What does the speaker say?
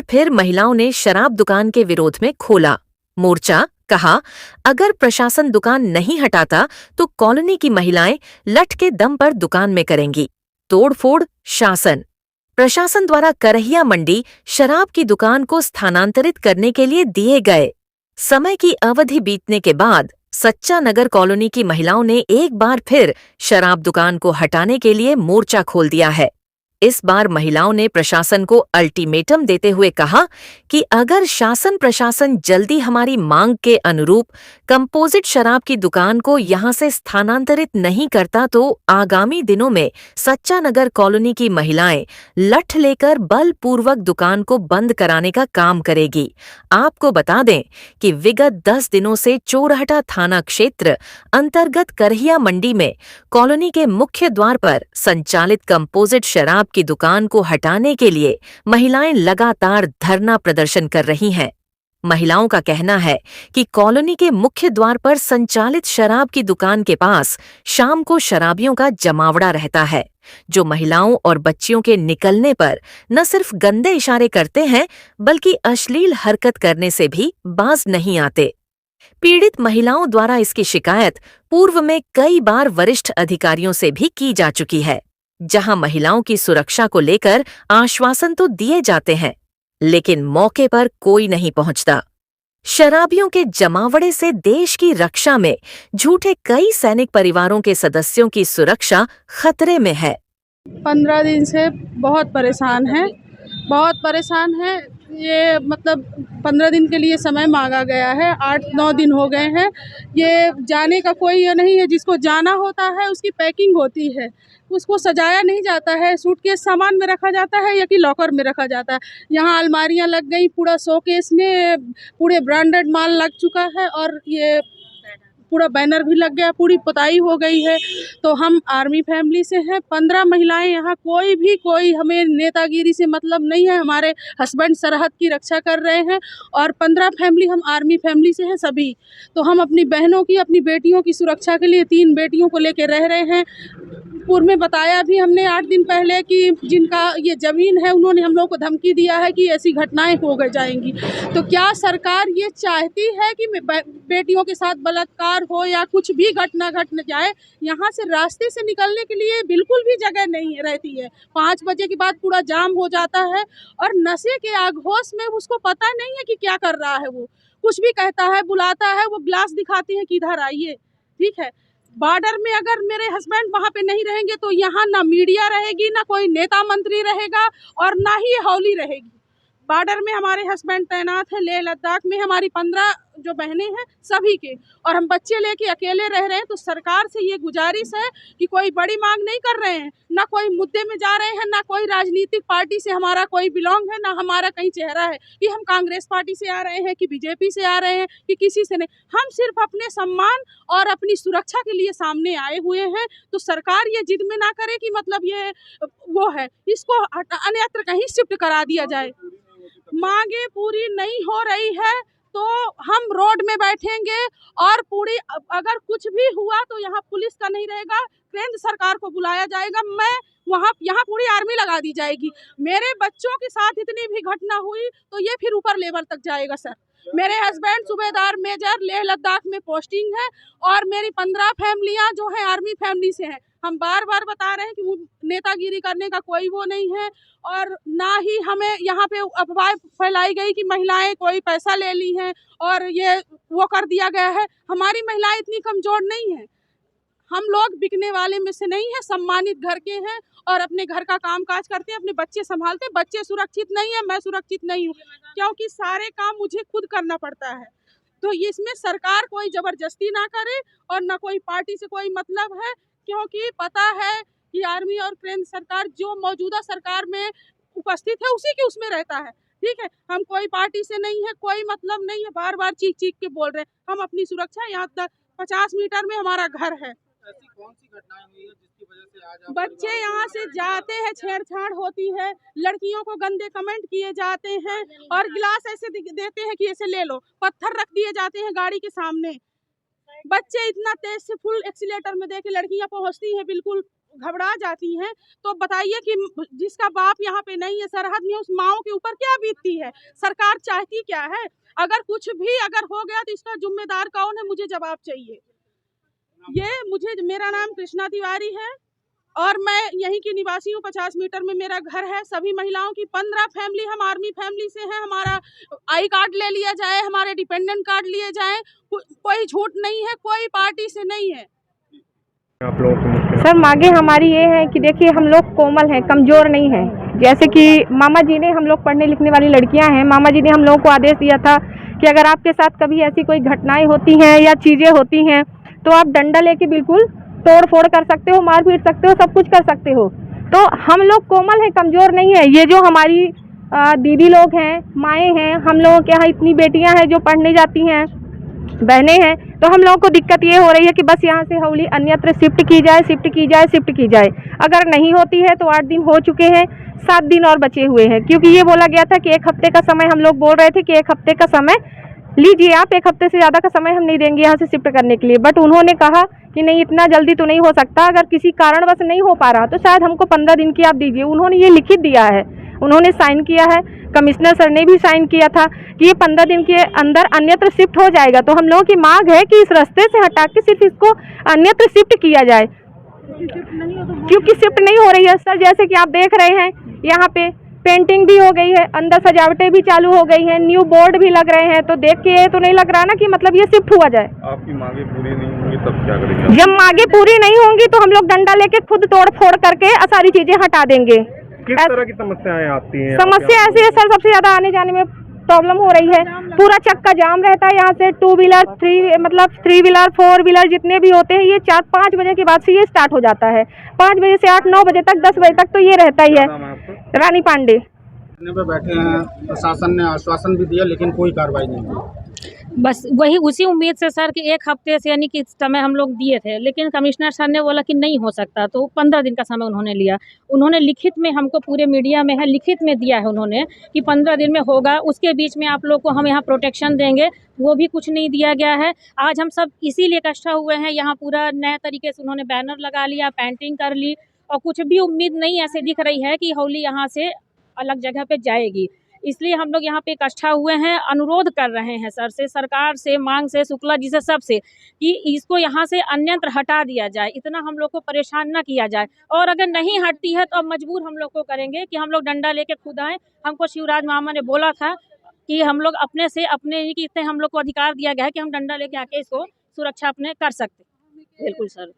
फिर महिलाओं ने शराब दुकान के विरोध में खोला मोर्चा। कहा, अगर प्रशासन दुकान नहीं हटाता तो कॉलोनी की महिलाएं लठ के दम पर दुकान में करेंगी तोड़फोड़। शासन प्रशासन द्वारा करहिया मंडी शराब की दुकान को स्थानांतरित करने के लिए दिए गए समय की अवधि बीतने के बाद सच्चा नगर कॉलोनी की महिलाओं ने एक बार फिर शराब दुकान को हटाने के लिए मोर्चा खोल दिया है। इस बार महिलाओं ने प्रशासन को अल्टीमेटम देते हुए कहा कि अगर शासन प्रशासन जल्दी हमारी मांग के अनुरूप कंपोजिट शराब की दुकान को यहां से स्थानांतरित नहीं करता तो आगामी दिनों में सच्चा नगर कॉलोनी की महिलाएं लठ लेकर बलपूर्वक दुकान को बंद कराने का काम करेगी। आपको बता दें कि विगत 10 दिनों से चोरहटा थाना क्षेत्र अंतर्गत करहिया मंडी में कॉलोनी के मुख्य द्वार पर संचालित कंपोजिट शराब की दुकान को हटाने के लिए महिलाएं लगातार धरना प्रदर्शन कर रही हैं। महिलाओं का कहना है कि कॉलोनी के मुख्य द्वार पर संचालित शराब की दुकान के पास शाम को शराबियों का जमावड़ा रहता है, जो महिलाओं और बच्चियों के निकलने पर न सिर्फ गंदे इशारे करते हैं बल्कि अश्लील हरकत करने से भी बाज नहीं आते। पीड़ित महिलाओं द्वारा इसकी शिकायत पूर्व में कई बार वरिष्ठ अधिकारियों से भी की जा चुकी है, जहां महिलाओं की सुरक्षा को लेकर आश्वासन तो दिए जाते हैं लेकिन मौके पर कोई नहीं पहुंचता। शराबियों के जमावड़े से देश की रक्षा में झूठे कई सैनिक परिवारों के सदस्यों की सुरक्षा खतरे में है। 15 दिन से बहुत परेशान है, बहुत परेशान है। ये मतलब 15 दिन के लिए समय मांगा गया है, 8-9 दिन हो गए हैं। ये जाने का कोई ये नहीं है, जिसको जाना होता है उसकी पैकिंग होती है, उसको सजाया नहीं जाता है, सूटकेस सामान में रखा जाता है या कि लॉकर में रखा जाता है। यहाँ अलमारियाँ लग गई, पूरा शोकेस में पूरे ब्रांडेड माल लग चुका है और ये पूरा बैनर भी लग गया, पूरी पुताई हो गई है। तो हम आर्मी फैमिली से हैं, 15 महिलाएं यहाँ, कोई हमें नेतागिरी से मतलब नहीं है। हमारे हस्बैंड सरहद की रक्षा कर रहे हैं और 15 फैमिली हम आर्मी फैमिली से हैं सभी। तो हम अपनी बहनों की, अपनी बेटियों की सुरक्षा के लिए 3 बेटियों को लेकर रह रहे हैं। पूर्व में बताया भी हमने 8 दिन पहले कि जिनका ये ज़मीन है उन्होंने हम लोग को धमकी दिया है कि ऐसी घटनाएं हो गई जाएंगी। तो क्या सरकार ये चाहती है कि बेटियों के साथ बलात्कार हो या कुछ भी घटना घट न जाए? यहाँ से रास्ते से निकलने के लिए बिल्कुल भी जगह नहीं रहती है। 5 बजे के बाद पूरा जाम हो जाता है और नशे के आगोश में उसको पता नहीं है कि क्या कर रहा है। वो कुछ भी कहता है, बुलाता है, वो ग्लास दिखाती है कि इधर आइए, ठीक है। बॉर्डर में अगर मेरे हस्बैंड वहाँ पे नहीं रहेंगे तो यहाँ ना मीडिया रहेगी, ना कोई नेता मंत्री रहेगा और ना ही हौली रहेगी। बॉर्डर में हमारे हस्बैंड तैनात है, लेह लद्दाख में हमारी 15 जो बहनें हैं सभी के, और हम बच्चे लेके अकेले रह रहे हैं। तो सरकार से ये गुजारिश है कि कोई बड़ी मांग नहीं कर रहे हैं, ना कोई मुद्दे में जा रहे हैं, ना कोई राजनीतिक पार्टी से हमारा कोई बिलोंग है, ना हमारा कहीं चेहरा है कि हम कांग्रेस पार्टी से आ रहे हैं कि बीजेपी से आ रहे हैं कि किसी से नहीं। हम सिर्फ अपने सम्मान और अपनी सुरक्षा के लिए सामने आए हुए हैं। तो सरकार ये जिद में ना करे कि मतलब ये वो है, इसको अन्यत्र कहीं शिफ्ट करा दिया जाए। मांगे पूरी नहीं हो रही है तो हम रोड में बैठेंगे और पूरी, अगर कुछ भी हुआ तो यहाँ पुलिस का नहीं रहेगा, केंद्र सरकार को बुलाया जाएगा। यहाँ पूरी आर्मी लगा दी जाएगी। मेरे बच्चों के साथ इतनी भी घटना हुई तो ये फिर ऊपर लेवल तक जाएगा सर। मेरे हस्बैंड सूबेदार मेजर लेह लद्दाख में पोस्टिंग है और मेरी 15 फैमिलियाँ जो है आर्मी फैमिली से हैं। हम बार बार बता रहे हैं कि नेतागिरी करने का कोई वो नहीं है और ना ही हमें यहाँ पे अफवाह फैलाई गई कि महिलाएं कोई पैसा ले ली हैं और ये वो कर दिया गया है। हमारी महिलाएं इतनी कमज़ोर नहीं हैं, हम लोग बिकने वाले में से नहीं है, सम्मानित घर के हैं और अपने घर का काम काज करते हैं, अपने बच्चे संभालते हैं। बच्चे सुरक्षित नहीं है, मैं सुरक्षित नहीं हूँ क्योंकि सारे काम मुझे खुद करना पड़ता है। तो इसमें सरकार कोई ज़बरदस्ती ना करे और ना कोई पार्टी से कोई मतलब है, क्योंकि पता है कि आर्मी और केंद्र सरकार जो मौजूदा सरकार में उपस्थित है उसी के उसमें रहता है, ठीक है। हम कोई पार्टी से नहीं है, कोई मतलब नहीं है। बार बार चीख के बोल रहे हैं हम अपनी सुरक्षा, यहाँ 50 मीटर में हमारा घर है। ऐसी कौन सी घटनाएं हुई है जिसकी वजह से आज आप बच्चे यहाँ से जाते हैं, छेड़छाड़ होती है, लड़कियों को गंदे कमेंट किए जाते हैं और गिलास ऐसे देते हैं कि ऐसे ले लो, पत्थर रख दिए जाते हैं गाड़ी के सामने। बच्चे इतना तेज से फुल एक्सीलेटर में देके लड़कियां पहुंचती हैं बिल्कुल घबरा जाती हैं। तो बताइए कि जिसका बाप यहाँ पे नहीं है, सरहद में, उस माँओं के ऊपर क्या बीतती है? सरकार चाहती क्या है? अगर कुछ भी अगर हो गया तो इसका जिम्मेदार कौन है? मुझे जवाब चाहिए। मेरा नाम कृष्णा तिवारी है और मैं यहीं की निवासी हूँ। 50 मीटर में मेरा घर है। सभी महिलाओं की 15 फैमिली, हम आर्मी फैमिली से हैं। हमारा आई कार्ड ले लिया जाए, हमारे डिपेंडेंट कार्ड लिए जाएं, कोई झूठ नहीं है, कोई पार्टी से नहीं है। आप लोगों की मुश्किल सर मांगे हमारी ये है कि देखिए हम लोग कोमल हैं, कमज़ोर नहीं हैं। जैसे कि मामा जी ने, हम लोग पढ़ने लिखने वाली लड़कियां हैं, मामा जी ने हम लोगों को आदेश दिया था कि अगर आपके साथ कभी ऐसी कोई घटनाएं होती हैं या चीज़ें होती हैं तो आप डंडा लेके बिल्कुल तोड़ फोड़ कर सकते हो, मार पीट सकते हो, सब कुछ कर सकते हो। तो हम लोग कोमल हैं, कमज़ोर नहीं है। ये जो हमारी दीदी लोग हैं, माएँ हैं, हम लोगों के यहाँ इतनी बेटियाँ हैं जो पढ़ने जाती हैं, बहने हैं, तो हम लोगों को दिक्कत ये हो रही है कि बस यहाँ से हौली अन्यत्र शिफ्ट की जाए, शिफ्ट की जाए, शिफ्ट की जाए। अगर नहीं होती है तो 8 दिन हो चुके हैं, 7 दिन और बचे हुए हैं, क्योंकि ये बोला गया था कि 1 हफ्ते का समय, हम लोग बोल रहे थे कि 1 हफ्ते का समय लीजिए आप, 1 हफ्ते से ज़्यादा का समय हम नहीं देंगे यहाँ से शिफ्ट करने के लिए। बट उन्होंने कहा कि नहीं, इतना जल्दी तो नहीं हो सकता, अगर किसी कारणवश नहीं हो पा रहा तो शायद हमको 15 दिन की आप दीजिए। उन्होंने ये लिखित दिया है, उन्होंने साइन किया है, कमिश्नर सर ने भी साइन किया था कि ये 15 दिन के अंदर अन्यत्र शिफ्ट हो जाएगा। तो हम लोगों की मांग है कि इस रास्ते से हटा के सिर्फ इसको अन्यत्र शिफ्ट किया जाए, क्योंकि शिफ्ट नहीं हो रही है सर। जैसे कि आप देख रहे हैं यहाँ पे पेंटिंग भी हो गई है, अंदर सजावटें भी चालू हो गई हैं, न्यू बोर्ड भी लग रहे हैं, तो देख के ये तो नहीं लग रहा ना कि मतलब ये शिफ्ट हुआ जाए। आपकी मांगे पूरी नहीं होंगी तब क्या करेंगे? जब मांगे पूरी नहीं होंगी तो हम लोग डंडा लेके खुद तोड़ फोड़ करके सारी चीजें हटा देंगे। किस तरह की समस्याएं आती हैं? समस्या ऐसी है सर, सबसे ज्यादा आने जाने में प्रॉब्लम हो रही है। पूरा चक्का जाम रहता है यहाँ से। 2 व्हीलर 3 व्हीलर 4 व्हीलर जितने भी होते हैं, ये 4-5 बजे के बाद से ये स्टार्ट हो जाता है। 5 बजे से 8-9 बजे तक, 10 बजे तक तो ये रहता ही है। रानी पांडे पे बैठे हैं, प्रशासन ने आश्वासन भी दिया लेकिन कोई कार्रवाई नहीं हुई। बस वही उसी उम्मीद से सर कि 1 हफ्ते से यानी कि समय हम लोग दिए थे, लेकिन कमिश्नर सर ने बोला कि नहीं हो सकता, तो 15 दिन का समय उन्होंने लिया। उन्होंने लिखित में हमको, पूरे मीडिया में है, लिखित में दिया है उन्होंने कि 15 दिन में होगा, उसके बीच में आप लोग को हम यहाँ प्रोटेक्शन देंगे, वो भी कुछ नहीं दिया गया है। आज हम सब इसीलिए इकट्ठा हुए हैं यहाँ। पूरा नए तरीके से उन्होंने बैनर लगा लिया, पेंटिंग कर ली, और कुछ भी उम्मीद नहीं ऐसे दिख रही है कि होली यहाँ से अलग जगह पे जाएगी। इसलिए हम लोग यहाँ पे इकट्ठा हुए हैं, अनुरोध कर रहे हैं सर से, सरकार से, मांग से, शुक्ला जी से, सबसे, कि इसको यहाँ से अन्यत्र हटा दिया जाए, इतना हम लोग को परेशान ना किया जाए। और अगर नहीं हटती है तो अब मजबूर हम लोग को करेंगे कि हम लोग डंडा लेके खुद आए। हमको शिवराज मामा ने बोला था कि हम लोग अपने से, अपने ही इतने हम लोग को अधिकार दिया गया है कि हम डंडा लेके आके इसको सुरक्षा अपने कर सकते। बिल्कुल सर।